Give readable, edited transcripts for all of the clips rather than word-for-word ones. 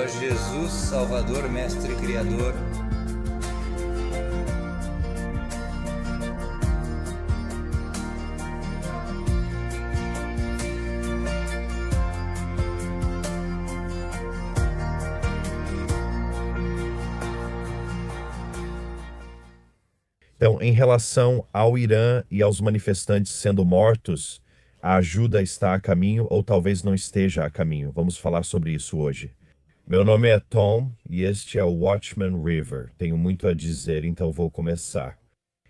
Ó Jesus, Salvador, Mestre Criador. Então, em relação ao Irã e aos manifestantes sendo mortos, a ajuda está a caminho ou talvez não esteja a caminho. Vamos falar sobre isso hoje. Meu nome é Tom e este é o Watchman River. Tenho muito a dizer, então vou começar.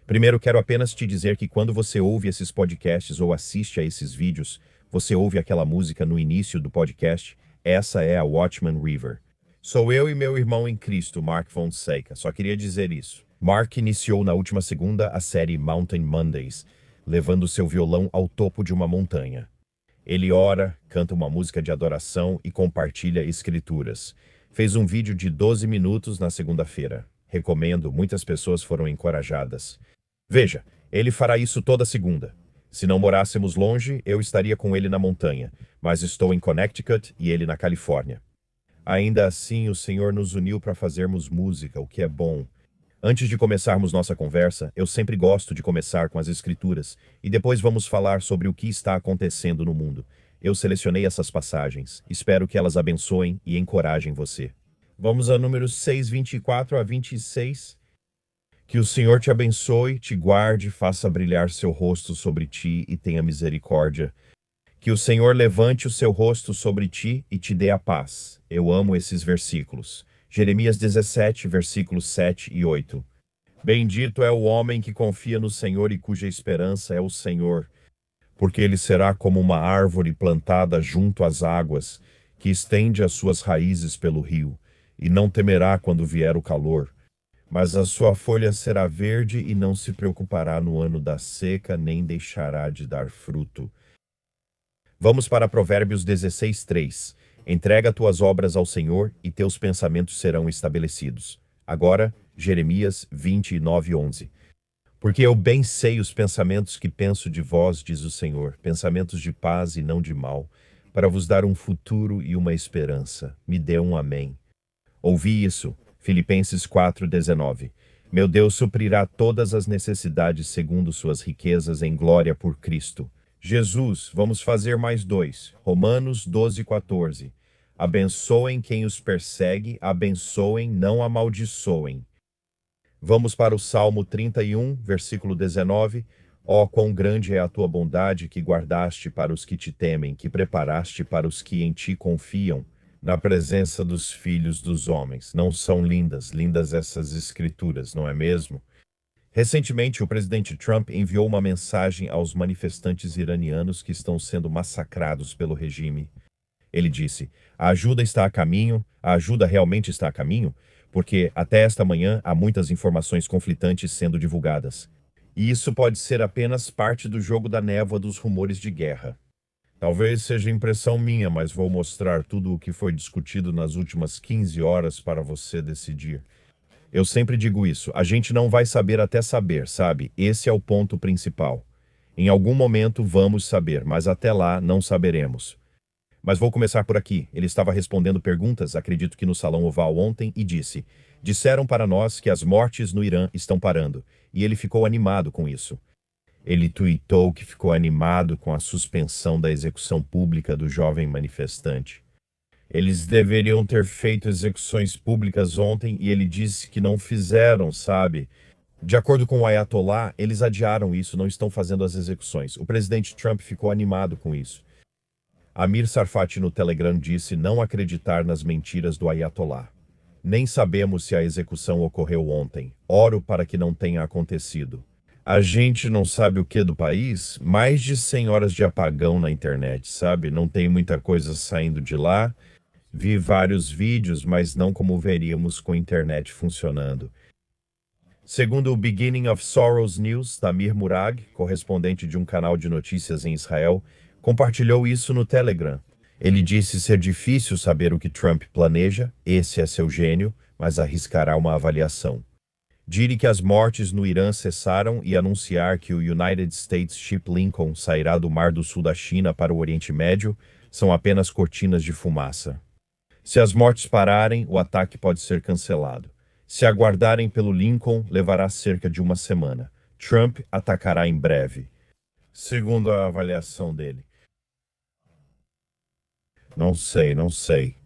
Primeiro, quero apenas te dizer que quando você ouve esses podcasts ou assiste a esses vídeos, você ouve aquela música no início do podcast, essa é a Watchman River. Sou eu e meu irmão em Cristo, Mark Fonseca. Só queria dizer isso. Mark iniciou na última segunda a série Mountain Mondays, levando seu violão ao topo de uma montanha. Ele ora, canta uma música de adoração e compartilha escrituras. Fez um vídeo de 12 minutos na segunda-feira. Recomendo, muitas pessoas foram encorajadas. Veja, ele fará isso toda segunda. Se não morássemos longe, eu estaria com ele na montanha, mas estou em Connecticut e ele na Califórnia. Ainda assim, o Senhor nos uniu para fazermos música, o que é bom. Antes de começarmos nossa conversa, eu sempre gosto de começar com as escrituras e depois vamos falar sobre o que está acontecendo no mundo. Eu selecionei essas passagens. Espero que elas abençoem e encorajem você. Vamos a números 6, 24 a 26. Que o Senhor te abençoe, te guarde, faça brilhar seu rosto sobre ti e tenha misericórdia. Que o Senhor levante o seu rosto sobre ti e te dê a paz. Eu amo esses versículos. Jeremias 17, versículos 7 e 8. Bendito é o homem que confia no Senhor e cuja esperança é o Senhor, porque ele será como uma árvore plantada junto às águas, que estende as suas raízes pelo rio, e não temerá quando vier o calor. Mas a sua folha será verde e não se preocupará no ano da seca, nem deixará de dar fruto. Vamos para Provérbios 16, 3. Entrega tuas obras ao Senhor e teus pensamentos serão estabelecidos. Agora, Jeremias 29, 11. Porque eu bem sei os pensamentos que penso de vós, diz o Senhor, pensamentos de paz e não de mal, para vos dar um futuro e uma esperança. Me dê um amém. Ouvi isso, Filipenses 4, 19. Meu Deus suprirá todas as necessidades segundo suas riquezas em glória por Cristo. Jesus, vamos fazer mais 2. Romanos 12, 14. Abençoem quem os persegue, abençoem, não amaldiçoem. Vamos para o Salmo 31, versículo 19. Ó, quão grande é a tua bondade que guardaste para os que te temem, que preparaste para os que em ti confiam, na presença dos filhos dos homens. Não são lindas essas escrituras, não é mesmo? Recentemente, o presidente Trump enviou uma mensagem aos manifestantes iranianos que estão sendo massacrados pelo regime. Ele disse, a ajuda está a caminho, a ajuda realmente está a caminho, porque até esta manhã há muitas informações conflitantes sendo divulgadas. E isso pode ser apenas parte do jogo da névoa dos rumores de guerra. Talvez seja impressão minha, mas vou mostrar tudo o que foi discutido nas últimas 15 horas para você decidir. Eu sempre digo isso, a gente não vai saber até saber, sabe? Esse é o ponto principal. Em algum momento vamos saber, mas até lá não saberemos. Mas vou começar por aqui. Ele estava respondendo perguntas, acredito que no Salão Oval ontem, e disse, disseram para nós que as mortes no Irã estão parando, e ele ficou animado com isso. Ele tuitou que ficou animado com a suspensão da execução pública do jovem manifestante. Eles deveriam ter feito execuções públicas ontem e ele disse que não fizeram, sabe? De acordo com o Ayatollah, eles adiaram isso, não estão fazendo as execuções. O presidente Trump ficou animado com isso. Amir Tsarfati no Telegram disse não acreditar nas mentiras do Ayatollah. Nem sabemos se a execução ocorreu ontem. Oro para que não tenha acontecido. A gente não sabe o que do país? Mais de 100 horas de apagão na internet, sabe? Não tem muita coisa saindo de lá. Vi vários vídeos, mas não como veríamos com a internet funcionando. Segundo o Beginning of Sorrows News, Tamir Murag, correspondente de um canal de notícias em Israel, compartilhou isso no Telegram. Ele disse ser difícil saber o que Trump planeja, esse é seu gênio, mas arriscará uma avaliação. Dire que as mortes no Irã cessaram e anunciar que o United States Ship Lincoln sairá do Mar do Sul da China para o Oriente Médio são apenas cortinas de fumaça. Se as mortes pararem, o ataque pode ser cancelado. Se aguardarem pelo Lincoln, levará cerca de uma semana. Trump atacará em breve, segundo a avaliação dele. Não sei.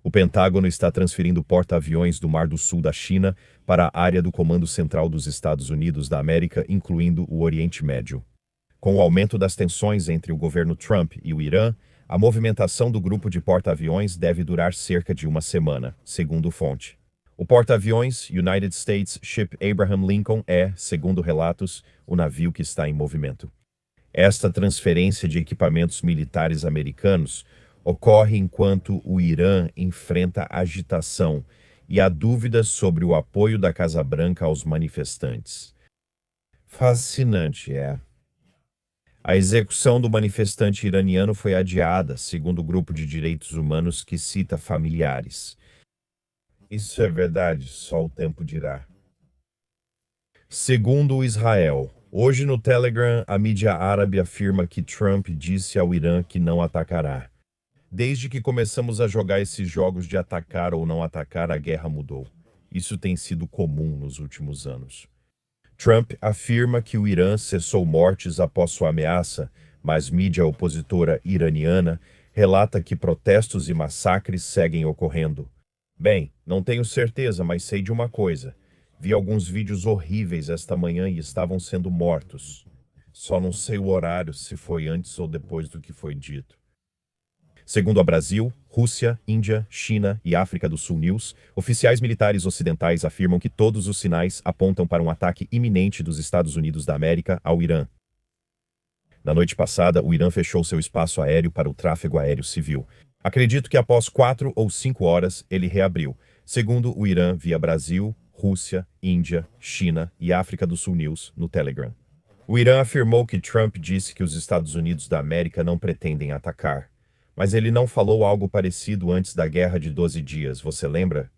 O Pentágono está transferindo porta-aviões do Mar do Sul da China para a área do Comando Central dos Estados Unidos da América, incluindo o Oriente Médio. Com o aumento das tensões entre o governo Trump e o Irã, a movimentação do grupo de porta-aviões deve durar cerca de uma semana, segundo fonte. O porta-aviões United States Ship Abraham Lincoln é, segundo relatos, o navio que está em movimento. Esta transferência de equipamentos militares americanos ocorre enquanto o Irã enfrenta agitação e há dúvidas sobre o apoio da Casa Branca aos manifestantes. Fascinante, é. A execução do manifestante iraniano foi adiada, segundo o grupo de direitos humanos que cita familiares. Isso é verdade, só o tempo dirá. Segundo o Israel, hoje no Telegram, a mídia árabe afirma que Trump disse ao Irã que não atacará. Desde que começamos a jogar esses jogos de atacar ou não atacar, a guerra mudou. Isso tem sido comum nos últimos anos. Trump afirma que o Irã cessou mortes após sua ameaça, mas mídia opositora iraniana relata que protestos e massacres seguem ocorrendo. Bem, não tenho certeza, mas sei de uma coisa. Vi alguns vídeos horríveis esta manhã e estavam sendo mortos. Só não sei o horário, se foi antes ou depois do que foi dito. Segundo a Brasil, Rússia, Índia, China e África do Sul News, oficiais militares ocidentais afirmam que todos os sinais apontam para um ataque iminente dos Estados Unidos da América ao Irã. Na noite passada, o Irã fechou seu espaço aéreo para o tráfego aéreo civil. Acredito que após 4 ou 5 horas ele reabriu, segundo o Irã via Brasil, Rússia, Índia, China e África do Sul News no Telegram. O Irã afirmou que Trump disse que os Estados Unidos da América não pretendem atacar. Mas ele não falou algo parecido antes da Guerra de 12 Dias, você lembra?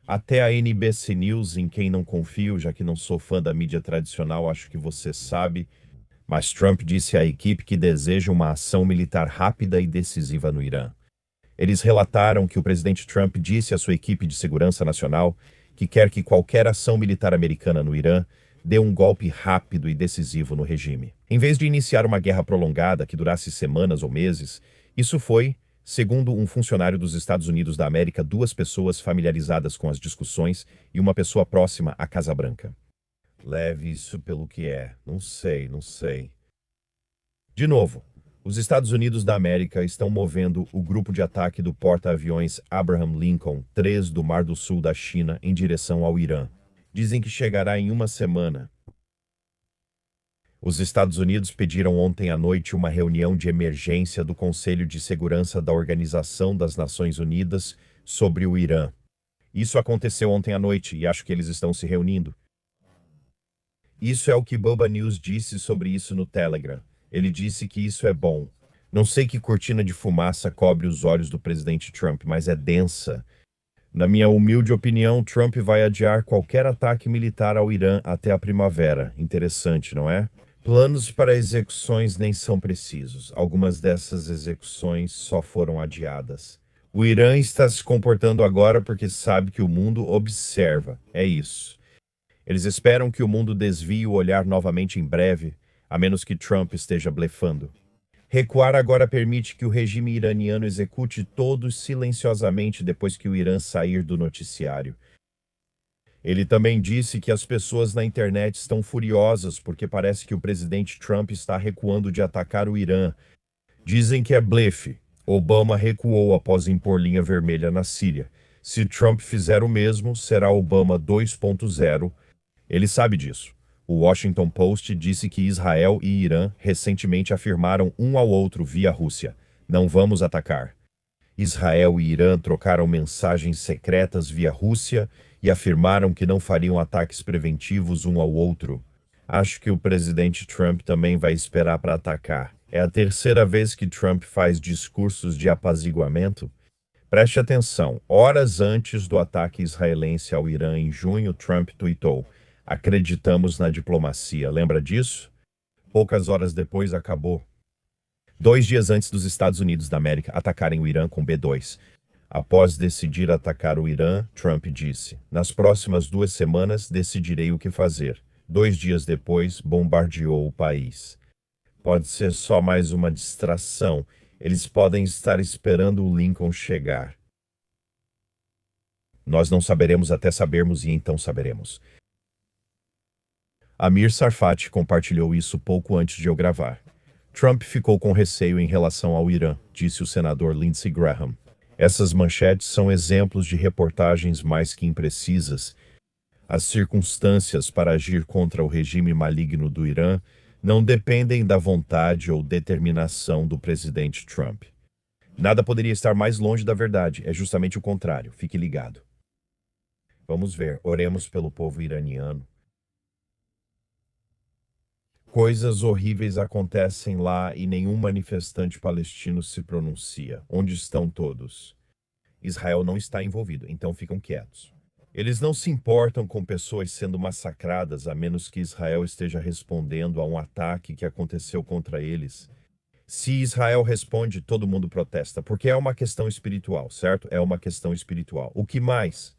Até a NBC News, em quem não confio, já que não sou fã da mídia tradicional, acho que você sabe, mas Trump disse à equipe que deseja uma ação militar rápida e decisiva no Irã. Eles relataram que o presidente Trump disse à sua equipe de segurança nacional que quer que qualquer ação militar americana no Irã dê um golpe rápido e decisivo no regime. Em vez de iniciar uma guerra prolongada que durasse semanas ou meses, isso foi, segundo um funcionário dos Estados Unidos da América, 2 pessoas familiarizadas com as discussões e uma pessoa próxima à Casa Branca. Leve isso pelo que é. Não sei. De novo, os Estados Unidos da América estão movendo o grupo de ataque do porta-aviões Abraham Lincoln 3 do Mar do Sul da China em direção ao Irã. Dizem que chegará em uma semana. Os Estados Unidos pediram ontem à noite uma reunião de emergência do Conselho de Segurança da Organização das Nações Unidas sobre o Irã. Isso aconteceu ontem à noite e acho que eles estão se reunindo. Isso é o que Boba News disse sobre isso no Telegram. Ele disse que isso é bom. Não sei que cortina de fumaça cobre os olhos do presidente Trump, mas é densa. Na minha humilde opinião, Trump vai adiar qualquer ataque militar ao Irã até a primavera. Interessante, não é? Planos para execuções nem são precisos. Algumas dessas execuções só foram adiadas. O Irã está se comportando agora porque sabe que o mundo observa. É isso. Eles esperam que o mundo desvie o olhar novamente em breve, a menos que Trump esteja blefando. Recuar agora permite que o regime iraniano execute todos silenciosamente depois que o Irã sair do noticiário. Ele também disse que as pessoas na internet estão furiosas porque parece que o presidente Trump está recuando de atacar o Irã. Dizem que é blefe. Obama recuou após impor linha vermelha na Síria. Se Trump fizer o mesmo, será Obama 2.0. Ele sabe disso. O Washington Post disse que Israel e Irã recentemente afirmaram um ao outro via Rússia: não vamos atacar. Israel e Irã trocaram mensagens secretas via Rússia e afirmaram que não fariam ataques preventivos um ao outro. Acho que o presidente Trump também vai esperar para atacar. É a terceira vez que Trump faz discursos de apaziguamento. Preste atenção, horas antes do ataque israelense ao Irã em junho, Trump tuitou: acreditamos na diplomacia. Lembra disso? Poucas horas depois acabou. 2 dias antes dos Estados Unidos da América atacarem o Irã com B-2. Após decidir atacar o Irã, Trump disse: "Nas próximas 2 semanas decidirei o que fazer." 2 dias depois, bombardeou o país. Pode ser só mais uma distração. Eles podem estar esperando o Lincoln chegar. Nós não saberemos até sabermos e então saberemos. Amir Tsarfati compartilhou isso pouco antes de eu gravar. Trump ficou com receio em relação ao Irã, disse o senador Lindsey Graham. Essas manchetes são exemplos de reportagens mais que imprecisas. As circunstâncias para agir contra o regime maligno do Irã não dependem da vontade ou determinação do presidente Trump. Nada poderia estar mais longe da verdade, é justamente o contrário. Fique ligado. Vamos ver, oremos pelo povo iraniano. Coisas horríveis acontecem lá e nenhum manifestante palestino se pronuncia. Onde estão todos? Israel não está envolvido, então ficam quietos. Eles não se importam com pessoas sendo massacradas, a menos que Israel esteja respondendo a um ataque que aconteceu contra eles. Se Israel responde, todo mundo protesta, porque é uma questão espiritual, certo? É uma questão espiritual. O que mais?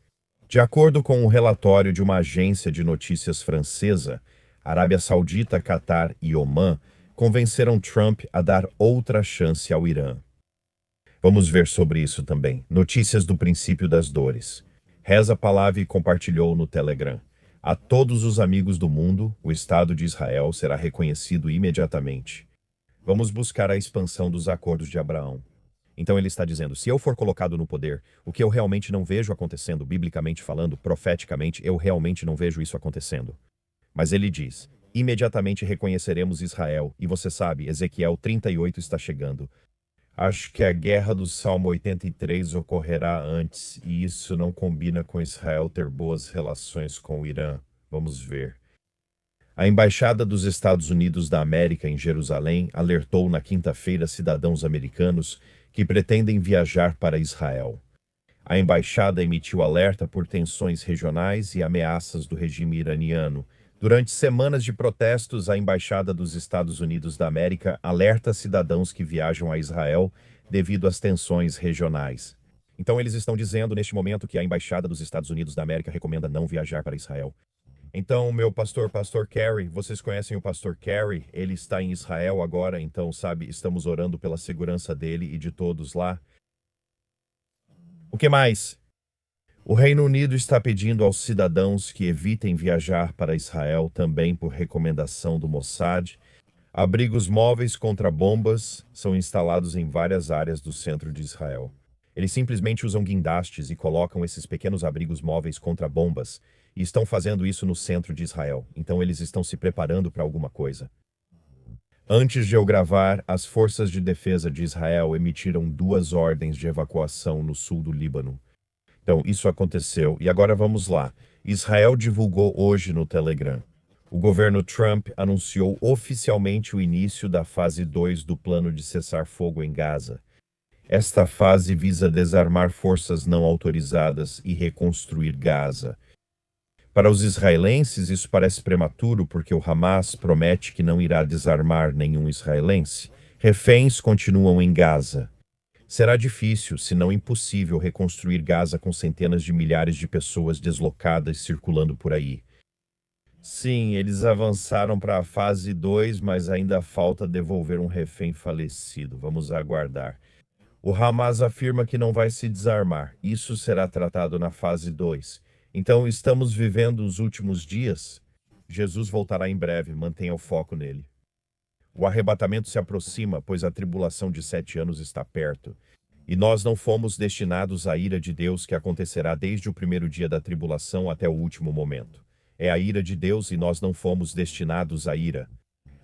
De acordo com um relatório de uma agência de notícias francesa, Arábia Saudita, Catar e Omã convenceram Trump a dar outra chance ao Irã. Vamos ver sobre isso também. Notícias do princípio das dores. Reza Pahlavi compartilhou no Telegram. A todos os amigos do mundo, o Estado de Israel será reconhecido imediatamente. Vamos buscar a expansão dos acordos de Abraão. Então ele está dizendo, se eu for colocado no poder, o que eu realmente não vejo acontecendo, biblicamente falando, profeticamente, eu realmente não vejo isso acontecendo. Mas ele diz, imediatamente reconheceremos Israel, e você sabe, Ezequiel 38 está chegando. Acho que a guerra do Salmo 83 ocorrerá antes, e isso não combina com Israel ter boas relações com o Irã. Vamos ver. A Embaixada dos Estados Unidos da América em Jerusalém alertou na quinta-feira cidadãos americanos que pretendem viajar para Israel. A embaixada emitiu alerta por tensões regionais e ameaças do regime iraniano. Durante semanas de protestos, a Embaixada dos Estados Unidos da América alerta cidadãos que viajam a Israel devido às tensões regionais. Então eles estão dizendo neste momento que a Embaixada dos Estados Unidos da América recomenda não viajar para Israel. Então, meu pastor Kerry, vocês conhecem o pastor Kerry? Ele está em Israel agora, então, sabe, estamos orando pela segurança dele e de todos lá. O que mais? O Reino Unido está pedindo aos cidadãos que evitem viajar para Israel também por recomendação do Mossad. Abrigos móveis contra bombas são instalados em várias áreas do centro de Israel. Eles simplesmente usam guindastes e colocam esses pequenos abrigos móveis contra bombas e estão fazendo isso no centro de Israel. Então eles estão se preparando para alguma coisa. Antes de eu gravar, as forças de defesa de Israel emitiram 2 ordens de evacuação no sul do Líbano. Então, isso aconteceu. E agora vamos lá. Israel divulgou hoje no Telegram. O governo Trump anunciou oficialmente o início da fase 2 do plano de cessar fogo em Gaza. Esta fase visa desarmar forças não autorizadas e reconstruir Gaza. Para os israelenses, isso parece prematuro porque o Hamas promete que não irá desarmar nenhum israelense. Reféns continuam em Gaza. Será difícil, se não impossível, reconstruir Gaza com centenas de milhares de pessoas deslocadas circulando por aí. Sim, eles avançaram para a fase 2, mas ainda falta devolver um refém falecido. Vamos aguardar. O Hamas afirma que não vai se desarmar. Isso será tratado na fase 2. Então, estamos vivendo os últimos dias? Jesus voltará em breve, mantenha o foco nele. O arrebatamento se aproxima, pois a tribulação de 7 anos está perto. E nós não fomos destinados à ira de Deus que acontecerá desde o primeiro dia da tribulação até o último momento. É a ira de Deus e nós não fomos destinados à ira.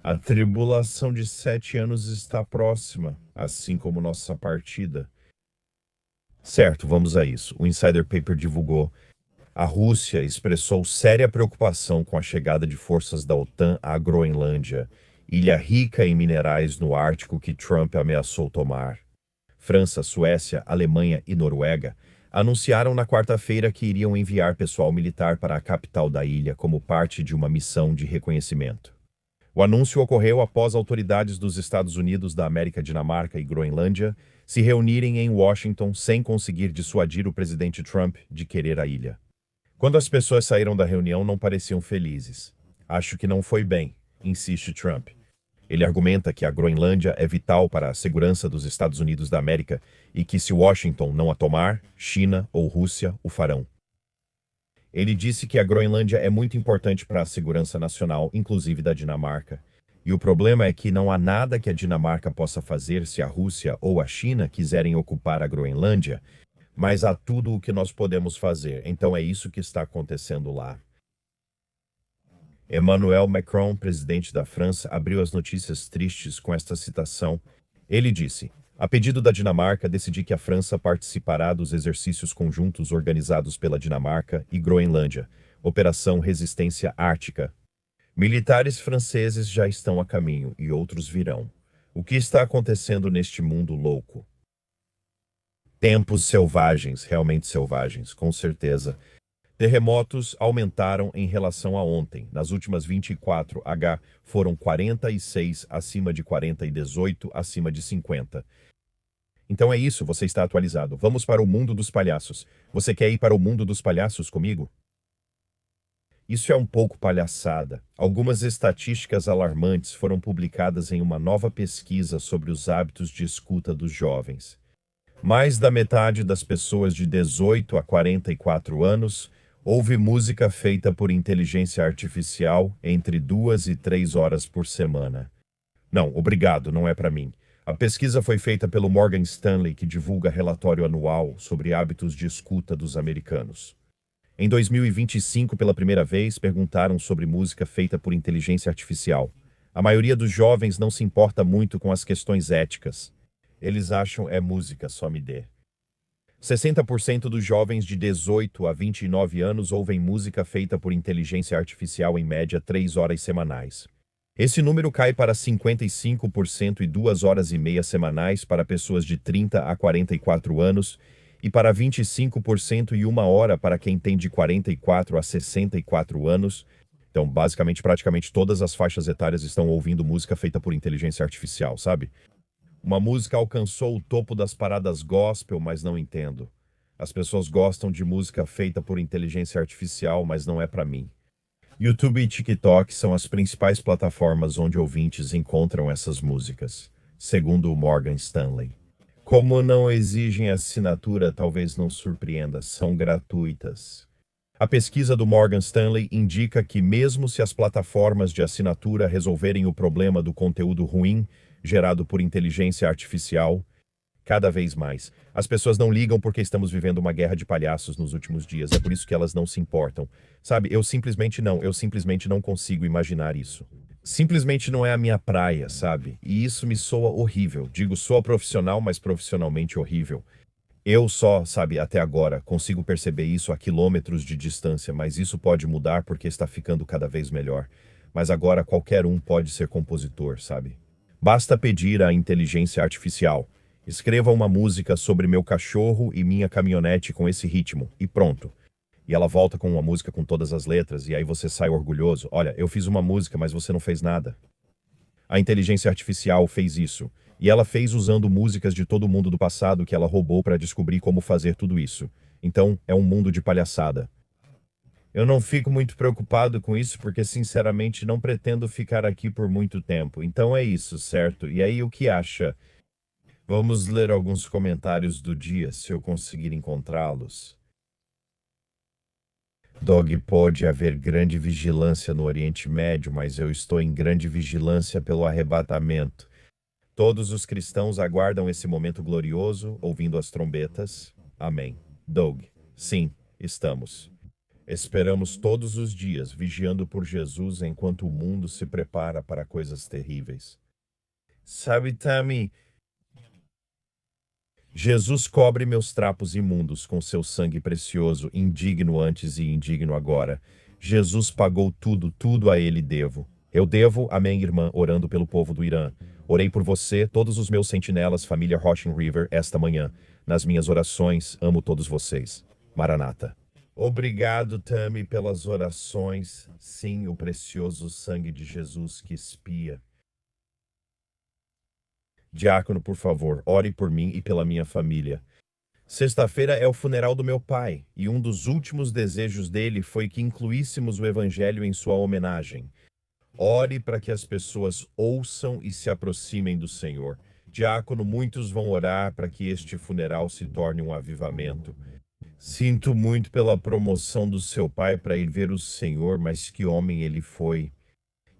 A tribulação de 7 anos está próxima, assim como nossa partida. Certo, vamos a isso. O Insider Paper divulgou. A Rússia expressou séria preocupação com a chegada de forças da OTAN à Groenlândia, ilha rica em minerais no Ártico que Trump ameaçou tomar. França, Suécia, Alemanha e Noruega anunciaram na quarta-feira que iriam enviar pessoal militar para a capital da ilha como parte de uma missão de reconhecimento. O anúncio ocorreu após autoridades dos Estados Unidos da América, Dinamarca e Groenlândia se reunirem em Washington sem conseguir dissuadir o presidente Trump de querer a ilha. Quando as pessoas saíram da reunião, não pareciam felizes. Acho que não foi bem, insiste Trump. Ele argumenta que a Groenlândia é vital para a segurança dos Estados Unidos da América e que se Washington não a tomar, China ou Rússia o farão. Ele disse que a Groenlândia é muito importante para a segurança nacional, inclusive da Dinamarca. E o problema é que não há nada que a Dinamarca possa fazer se a Rússia ou a China quiserem ocupar a Groenlândia, mas há tudo o que nós podemos fazer. Então é isso que está acontecendo lá. Emmanuel Macron, presidente da França, abriu as notícias tristes com esta citação. Ele disse: a pedido da Dinamarca, decidi que a França participará dos exercícios conjuntos organizados pela Dinamarca e Groenlândia, Operação Resistência Ártica. Militares franceses já estão a caminho e outros virão. O que está acontecendo neste mundo louco? Tempos selvagens, realmente selvagens, com certeza. Terremotos aumentaram em relação a ontem. Nas últimas 24h foram 46 acima de 40 e 18 acima de 50. Então é isso, você está atualizado. Vamos para o mundo dos palhaços. Você quer ir para o mundo dos palhaços comigo? Isso é um pouco palhaçada. Algumas estatísticas alarmantes foram publicadas em uma nova pesquisa sobre os hábitos de escuta dos jovens. Mais da metade das pessoas de 18 a 44 anos ouve música feita por inteligência artificial entre 2 e 3 horas por semana. Não, obrigado, não é para mim. A pesquisa foi feita pelo Morgan Stanley, que divulga relatório anual sobre hábitos de escuta dos americanos. Em 2025, pela primeira vez, perguntaram sobre música feita por inteligência artificial. A maioria dos jovens não se importa muito com as questões éticas. Eles acham é música, só me dê. 60% dos jovens de 18 a 29 anos ouvem música feita por inteligência artificial em média 3 horas semanais. Esse número cai para 55% e 2 horas e meia semanais para pessoas de 30 a 44 anos e para 25% e 1 hora para quem tem de 44 a 64 anos. Então, basicamente, praticamente todas as faixas etárias estão ouvindo música feita por inteligência artificial, sabe? Uma música alcançou o topo das paradas gospel, mas não entendo. As pessoas gostam de música feita por inteligência artificial, mas não é para mim. YouTube e TikTok são as principais plataformas onde ouvintes encontram essas músicas, segundo o Morgan Stanley. Como não exigem assinatura, talvez não surpreenda, são gratuitas. A pesquisa do Morgan Stanley indica que mesmo se as plataformas de assinatura resolverem o problema do conteúdo ruim gerado por inteligência artificial, cada vez mais, as pessoas não ligam porque estamos vivendo uma guerra de palhaços nos últimos dias. É por isso que elas não se importam. Sabe, eu simplesmente não consigo imaginar isso. Simplesmente não é a minha praia, sabe? E isso me soa horrível. Digo, soa profissional, mas profissionalmente horrível. Eu só, sabe, até agora, consigo perceber isso a quilômetros de distância, mas isso pode mudar porque está ficando cada vez melhor. Mas agora qualquer um pode ser compositor, sabe? Basta pedir à inteligência artificial: escreva uma música sobre meu cachorro e minha caminhonete com esse ritmo, e pronto. E ela volta com uma música com todas as letras, e aí você sai orgulhoso. Olha, eu fiz uma música, mas você não fez nada. A inteligência artificial fez isso. E ela fez usando músicas de todo mundo do passado que ela roubou para descobrir como fazer tudo isso. Então, é um mundo de palhaçada. Eu não fico muito preocupado com isso porque, sinceramente, não pretendo ficar aqui por muito tempo. Então é isso, certo? E aí, o que acha? Vamos ler alguns comentários do dia, se eu conseguir encontrá-los. Dog, pode haver grande vigilância no Oriente Médio, mas eu estou em grande vigilância pelo arrebatamento. Todos os cristãos aguardam esse momento glorioso, ouvindo as trombetas. Amém. Doug, sim, estamos. Esperamos todos os dias, vigiando por Jesus enquanto o mundo se prepara para coisas terríveis. Sabe, Tammy, Jesus cobre meus trapos imundos com seu sangue precioso, indigno antes e indigno agora. Jesus pagou tudo, tudo a ele devo. Eu devo a minha irmã orando pelo povo do Irã. Orei por você, todos os meus sentinelas, família Rochin River, esta manhã. Nas minhas orações, amo todos vocês. Maranata. Obrigado, Tami, pelas orações. Sim, o precioso sangue de Jesus que expia. Diácono, por favor, ore por mim e pela minha família. Sexta-feira é o funeral do meu pai, e um dos últimos desejos dele foi que incluíssemos o evangelho em sua homenagem. Ore para que as pessoas ouçam e se aproximem do Senhor. Diácono, muitos vão orar para que este funeral se torne um avivamento. Sinto muito pela promoção do seu pai para ir ver o Senhor, mas que homem ele foi.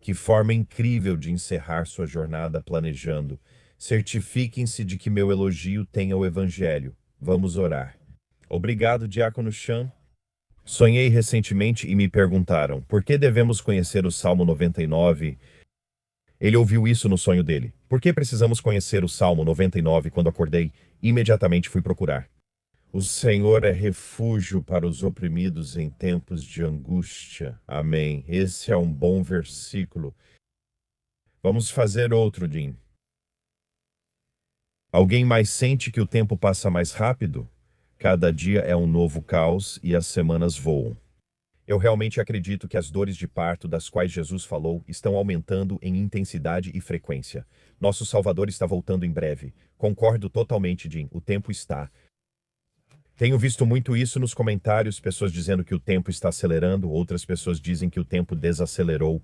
Que forma incrível de encerrar sua jornada planejando. Certifiquem-se de que meu elogio tenha o evangelho. Vamos orar. Obrigado, Diácono Chan. Sonhei recentemente e me perguntaram por que devemos conhecer o Salmo 99. Ele ouviu isso no sonho dele. Por que precisamos conhecer o Salmo 99 quando acordei? Imediatamente fui procurar. O Senhor é refúgio para os oprimidos em tempos de angústia. Amém. Esse é um bom versículo. Vamos fazer outro, Jim. Alguém mais sente que o tempo passa mais rápido? Cada dia é um novo caos e as semanas voam. Eu realmente acredito que as dores de parto das quais Jesus falou estão aumentando em intensidade e frequência. Nosso Salvador está voltando em breve. Concordo totalmente, Jim. O tempo está. Tenho visto muito isso nos comentários, pessoas dizendo que o tempo está acelerando, outras pessoas dizem que o tempo desacelerou.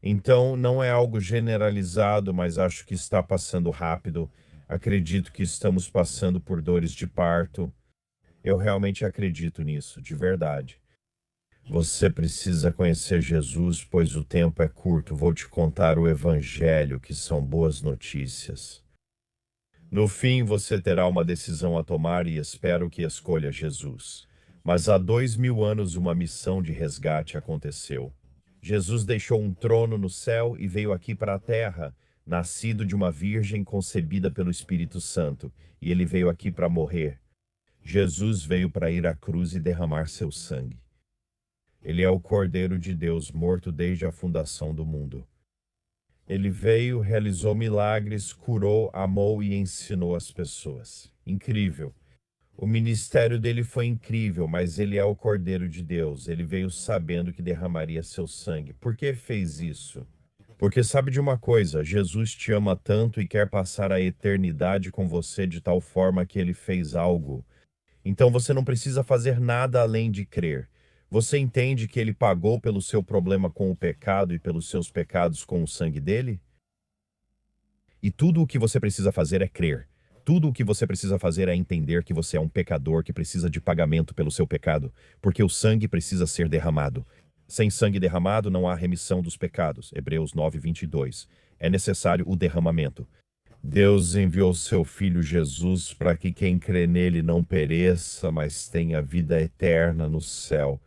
Então, não é algo generalizado, mas acho que está passando rápido. Acredito que estamos passando por dores de parto. Eu realmente acredito nisso, de verdade. Você precisa conhecer Jesus, pois o tempo é curto. Vou te contar o Evangelho, que são boas notícias. No fim, você terá uma decisão a tomar e espero que escolha Jesus. Mas há 2000 anos uma missão de resgate aconteceu. Jesus deixou um trono no céu e veio aqui para a terra, nascido de uma virgem concebida pelo Espírito Santo, e ele veio aqui para morrer. Jesus veio para ir à cruz e derramar seu sangue. Ele é o Cordeiro de Deus, morto desde a fundação do mundo. Ele veio, realizou milagres, curou, amou e ensinou as pessoas. Incrível. O ministério dele foi incrível, mas ele é o Cordeiro de Deus. Ele veio sabendo que derramaria seu sangue. Por que fez isso? Porque sabe de uma coisa, Jesus te ama tanto e quer passar a eternidade com você de tal forma que ele fez algo. Então você não precisa fazer nada além de crer. Você entende que ele pagou pelo seu problema com o pecado e pelos seus pecados com o sangue dele? E tudo o que você precisa fazer é crer. Tudo o que você precisa fazer é entender que você é um pecador que precisa de pagamento pelo seu pecado, porque o sangue precisa ser derramado. Sem sangue derramado não há remissão dos pecados. Hebreus 9:22. É necessário o derramamento. Deus enviou seu Filho Jesus para que quem crê nele não pereça, mas tenha vida eterna no céu.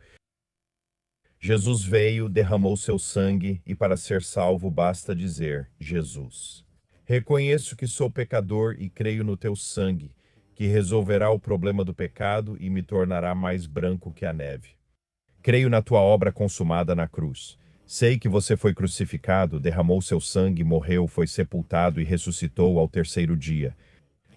Jesus veio, derramou seu sangue, e para ser salvo basta dizer: Jesus. Reconheço que sou pecador e creio no teu sangue, que resolverá o problema do pecado e me tornará mais branco que a neve. Creio na tua obra consumada na cruz. Sei que você foi crucificado, derramou seu sangue, morreu, foi sepultado e ressuscitou ao terceiro dia.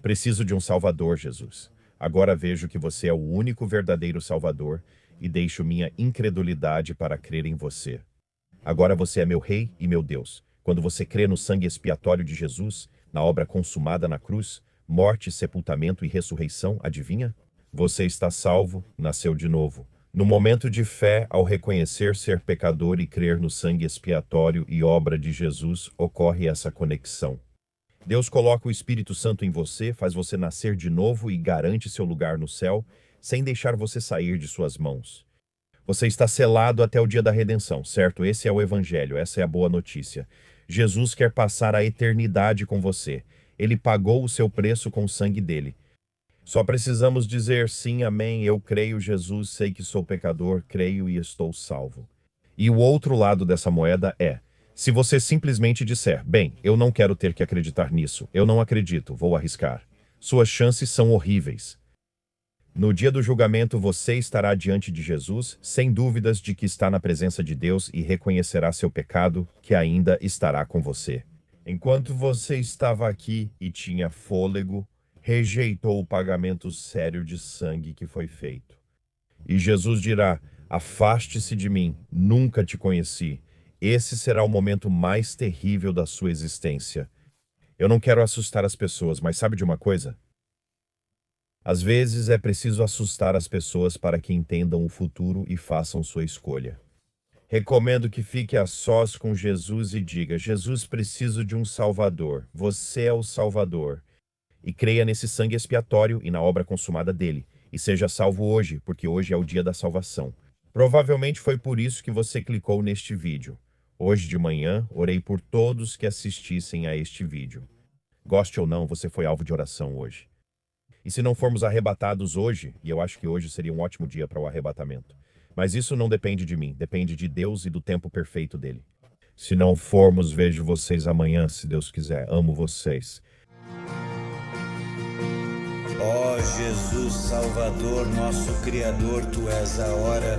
Preciso de um Salvador, Jesus. Agora vejo que você é o único verdadeiro Salvador e deixo minha incredulidade para crer em você. Agora você é meu Rei e meu Deus. Quando você crê no sangue expiatório de Jesus, na obra consumada na cruz, morte, sepultamento e ressurreição, adivinha? Você está salvo, nasceu de novo. No momento de fé, ao reconhecer ser pecador e crer no sangue expiatório e obra de Jesus, ocorre essa conexão. Deus coloca o Espírito Santo em você, faz você nascer de novo e garante seu lugar no céu, sem deixar você sair de suas mãos. Você está selado até o dia da redenção, certo? Esse é o Evangelho, essa é a boa notícia. Jesus quer passar a eternidade com você. Ele pagou o seu preço com o sangue dele. Só precisamos dizer sim, amém, eu creio, Jesus, sei que sou pecador, creio e estou salvo. E o outro lado dessa moeda é: se você simplesmente disser, bem, eu não quero ter que acreditar nisso, eu não acredito, vou arriscar. Suas chances são horríveis. No dia do julgamento, você estará diante de Jesus, sem dúvidas de que está na presença de Deus e reconhecerá seu pecado, que ainda estará com você. Enquanto você estava aqui e tinha fôlego, rejeitou o pagamento sério de sangue que foi feito. E Jesus dirá: afaste-se de mim, nunca te conheci. Esse será o momento mais terrível da sua existência. Eu não quero assustar as pessoas, mas sabe de uma coisa? Às vezes é preciso assustar as pessoas para que entendam o futuro e façam sua escolha. Recomendo que fique a sós com Jesus e diga: Jesus, preciso de um Salvador. Você é o Salvador. E creia nesse sangue expiatório e na obra consumada dele. E seja salvo hoje, porque hoje é o dia da salvação. Provavelmente foi por isso que você clicou neste vídeo. Hoje de manhã, orei por todos que assistissem a este vídeo. Goste ou não, você foi alvo de oração hoje. E se não formos arrebatados hoje, e eu acho que hoje seria um ótimo dia para o arrebatamento, mas isso não depende de mim, depende de Deus e do tempo perfeito dele. Se não formos, vejo vocês amanhã, se Deus quiser. Amo vocês. Ó Jesus Salvador, nosso Criador, Tu és a hora